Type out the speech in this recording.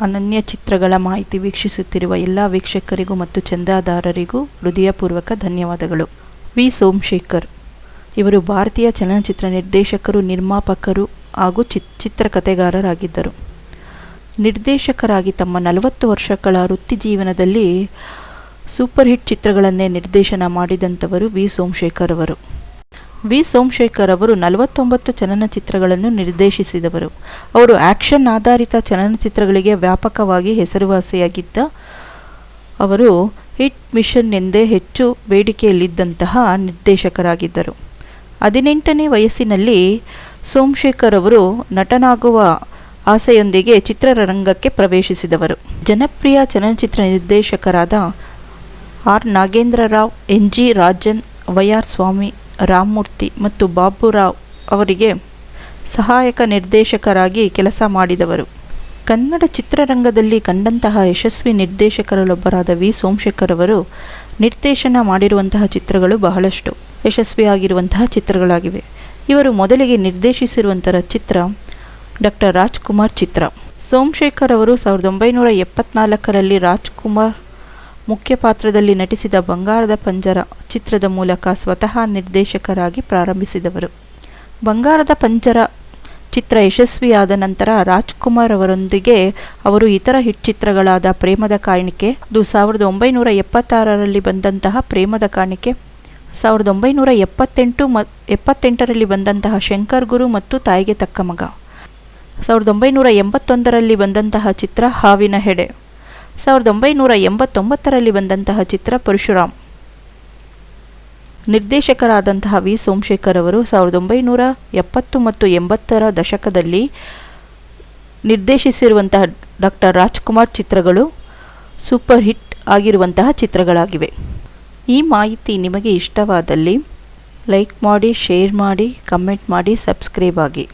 ಅನನ್ಯ ಚಿತ್ರಗಳ ಮಾಹಿತಿ ವೀಕ್ಷಿಸುತ್ತಿರುವ ಎಲ್ಲ ವೀಕ್ಷಕರಿಗೂ ಮತ್ತು ಚಂದಾದಾರರಿಗೂ ಹೃದಯಪೂರ್ವಕ ಧನ್ಯವಾದಗಳು. ವಿ. ಸೋಮಶೇಖರ್ ಇವರು ಭಾರತೀಯ ಚಲನಚಿತ್ರ ನಿರ್ದೇಶಕರು, ನಿರ್ಮಾಪಕರು ಹಾಗೂ ಚಿತ್ರಕಥೆಗಾರರಾಗಿದ್ದರು. ನಿರ್ದೇಶಕರಾಗಿ ತಮ್ಮ 40 ವರ್ಷಗಳ ವೃತ್ತಿ ಜೀವನದಲ್ಲಿ ಸೂಪರ್ ಹಿಟ್ ಚಿತ್ರಗಳನ್ನೇ ನಿರ್ದೇಶನ ಮಾಡಿದಂಥವರು ವಿ. ಸೋಮಶೇಖರ್ ಅವರು. ವಿ. ಸೋಮಶೇಖರ್ ಅವರು 49 ಚಲನಚಿತ್ರಗಳನ್ನು ನಿರ್ದೇಶಿಸಿದವರು. ಅವರು ಆ್ಯಕ್ಷನ್ ಆಧಾರಿತ ಚಲನಚಿತ್ರಗಳಿಗೆ ವ್ಯಾಪಕವಾಗಿ ಹೆಸರುವಾಸಿಯಾಗಿದ್ದ ಅವರು ಹಿಟ್ ಮಿಷನ್ ಎಂದೇ ಹೆಚ್ಚು ಬೇಡಿಕೆಯಲ್ಲಿದ್ದಂತಹ ನಿರ್ದೇಶಕರಾಗಿದ್ದರು. 18ನೇ ವಯಸ್ಸಿನಲ್ಲಿ ಸೋಮಶೇಖರ್ ಅವರು ನಟನಾಗುವ ಆಸೆಯೊಂದಿಗೆ ಚಿತ್ರರಂಗಕ್ಕೆ ಪ್ರವೇಶಿಸಿದವರು. ಜನಪ್ರಿಯ ಚಲನಚಿತ್ರ ನಿರ್ದೇಶಕರಾದ R. Nagendra Rao, N. G. Rajan, Y. R. Swamy, Ramamurthy ಮತ್ತು ಬಾಬುರಾವ್ ಅವರಿಗೆ ಸಹಾಯಕ ನಿರ್ದೇಶಕರಾಗಿ ಕೆಲಸ ಮಾಡಿದವರು. ಕನ್ನಡ ಚಿತ್ರರಂಗದಲ್ಲಿ ಕಂಡಂತಹ ಯಶಸ್ವಿ ನಿರ್ದೇಶಕರಲ್ಲೊಬ್ಬರಾದ ವಿ. ಸೋಮಶೇಖರ್ ಅವರು ನಿರ್ದೇಶನ ಮಾಡಿರುವಂತಹ ಚಿತ್ರಗಳು ಬಹಳಷ್ಟು ಯಶಸ್ವಿಯಾಗಿರುವಂತಹ ಚಿತ್ರಗಳಾಗಿವೆ. ಇವರು ಮೊದಲಿಗೆ ನಿರ್ದೇಶಿಸಿರುವಂತಹ ಚಿತ್ರ ಡಾಕ್ಟರ್ ರಾಜ್ಕುಮಾರ್ ಚಿತ್ರ. ಸೋಮಶೇಖರ್ ಅವರು 1974ರಲ್ಲಿ ರಾಜ್ಕುಮಾರ್ ಮುಖ್ಯ ಪಾತ್ರದಲ್ಲಿ ನಟಿಸಿದ ಬಂಗಾರದ ಪಂಜರ ಚಿತ್ರದ ಮೂಲಕ ಸ್ವತಃ ನಿರ್ದೇಶಕರಾಗಿ ಪ್ರಾರಂಭಿಸಿದವರು. ಬಂಗಾರದ ಪಂಜರ ಚಿತ್ರ ಯಶಸ್ವಿಯಾದ ನಂತರ ರಾಜ್ಕುಮಾರ್ ಅವರೊಂದಿಗೆ ಅವರು ಇತರ ಹಿಟ್ ಚಿತ್ರಗಳಾದ ಪ್ರೇಮದ ಕಾಣಿಕೆ, 1976ರಲ್ಲಿ ಬಂದಂತಹ ಪ್ರೇಮದ ಕಾಣಿಕೆ, 1978ರಲ್ಲಿ ಬಂದಂತಹ ಶಂಕರ್ ಗುರು ಮತ್ತು ತಾಯಿಗೆ ತಕ್ಕ ಮಗ, 1981ರಲ್ಲಿ ಬಂದಂತಹ ಚಿತ್ರ ಹಾವಿನ ಹೆಡೆ, 1989ರಲ್ಲಿ ಬಂದಂತಹ ಚಿತ್ರ ಪರಶುರಾಮ್. ನಿರ್ದೇಶಕರಾದಂತಹ ವಿ. ಸೋಮಶೇಖರ್ ಅವರು 1970 ಮತ್ತು 80ರ ದಶಕದಲ್ಲಿ ನಿರ್ದೇಶಿಸಿರುವಂತಹ ಡಾಕ್ಟರ್ ರಾಜ್ಕುಮಾರ್ ಚಿತ್ರಗಳು ಸೂಪರ್ ಹಿಟ್ ಆಗಿರುವಂತಹ ಚಿತ್ರಗಳಾಗಿವೆ. ಈ ಮಾಹಿತಿ ನಿಮಗೆ ಇಷ್ಟವಾದಲ್ಲಿ ಲೈಕ್ ಮಾಡಿ, ಶೇರ್ ಮಾಡಿ, ಕಮೆಂಟ್ ಮಾಡಿ, ಸಬ್ಸ್ಕ್ರೈಬ್ ಆಗಿ.